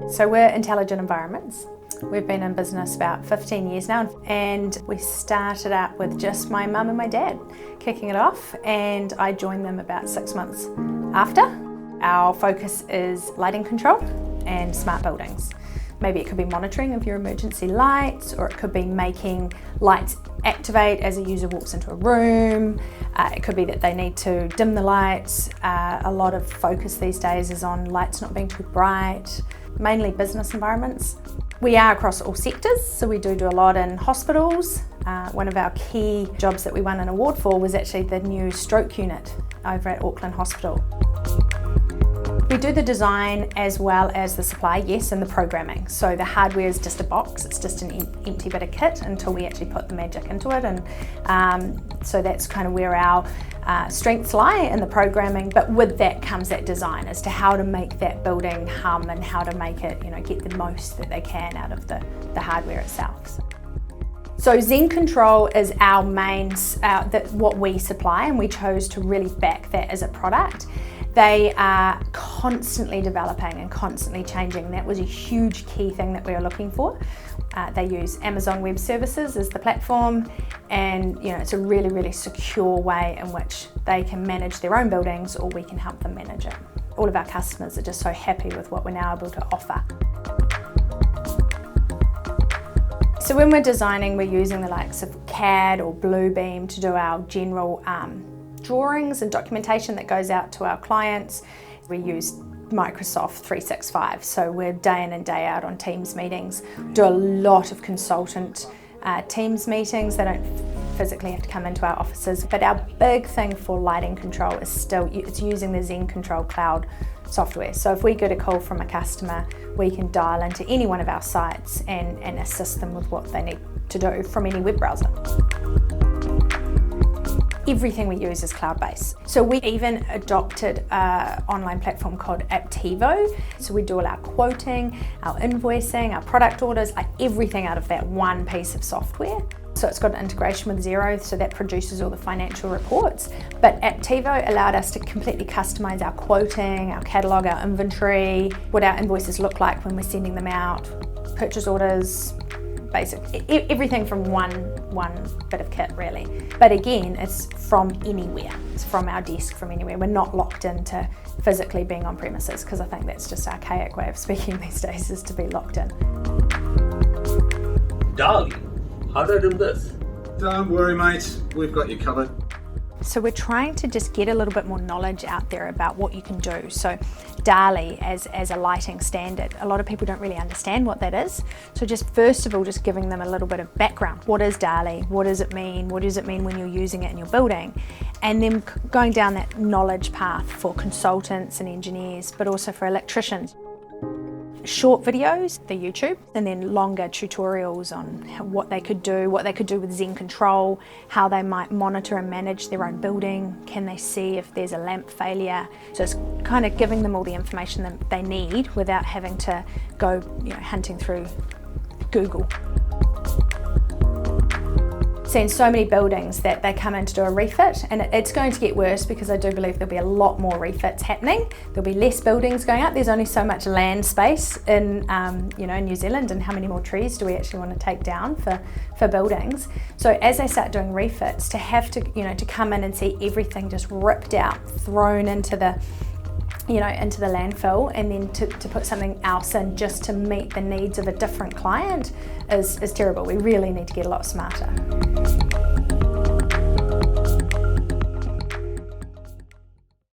So we're Intelligent Environments. We've been in business about 15 years now, and we started out with just my mum and my dad kicking it off, and I joined them about 6 months after. Our focus is lighting control and smart buildings. Maybe it could be monitoring of your emergency lights, or it could be making lights activate as a user walks into a room. It could be that they need to dim the lights. A lot of focus these days is on lights not being too bright, mainly business environments. We are across all sectors, so we do a lot in hospitals. One of our key jobs that we won an award for was actually the new stroke unit over at Auckland Hospital. We do the design as well as the supply, yes, and the programming. So the hardware is just a box, it's just an empty bit of kit until we actually put the magic into it. And so that's kind of where our strengths lie in the programming, but with that comes that design as to how to make that building hum and how to make it, get the most that they can out of the hardware itself. So Zen Control is our main, what we supply, and we chose to really back that as a product. They are constantly developing and constantly changing. That was a huge key thing that we were looking for. They use Amazon Web Services as the platform, and it's a really, really secure way in which they can manage their own buildings, or we can help them manage it. All of our customers are just so happy with what we're now able to offer. So when we're designing, we're using the likes of CAD or Bluebeam to do our general drawings and documentation that goes out to our clients. We use Microsoft 365, so we're day in and day out on Teams meetings. Do a lot of consultant Teams meetings. They don't physically have to come into our offices, but our big thing for lighting control is still it's using the Zen Control cloud software. So if we get a call from a customer, we can dial into any one of our sites and assist them with what they need to do from any web browser. Everything we use is cloud-based. So we even adopted an online platform called Aptivo. So we do all our quoting, our invoicing, our product orders, everything out of that one piece of software. So it's got an integration with Xero, so that produces all the financial reports. But Aptivo allowed us to completely customize our quoting, our catalogue, our inventory, what our invoices look like when we're sending them out, purchase orders, everything from one bit of kit, really. But again, it's from anywhere. It's from our desk, from anywhere. We're not locked into physically being on premises, because I think that's just an archaic way of speaking these days, is to be locked in. Darling, how do I do this? Don't worry, mate. We've got you covered. So we're trying to just get a little bit more knowledge out there about what you can do. So DALI as a lighting standard, a lot of people don't really understand what that is. So just first of all, just giving them a little bit of background. What is DALI? What does it mean? What does it mean when you're using it in your building? And then going down that knowledge path for consultants and engineers, but also for electricians. Short videos, the YouTube, and then longer tutorials on what they could do with Zen Control, how they might monitor and manage their own building, can they see if there's a lamp failure. So it's kind of giving them all the information that they need without having to go hunting through Google. Seen so many buildings that they come in to do a refit, and it's going to get worse, because I do believe there'll be a lot more refits happening. There'll be less buildings going up. There's only so much land space in New Zealand, and how many more trees do we actually want to take down for buildings? So as they start doing refits, to have to come in and see everything just ripped out, thrown into the landfill, and then to put something else in just to meet the needs of a different client is terrible. We really need to get a lot smarter.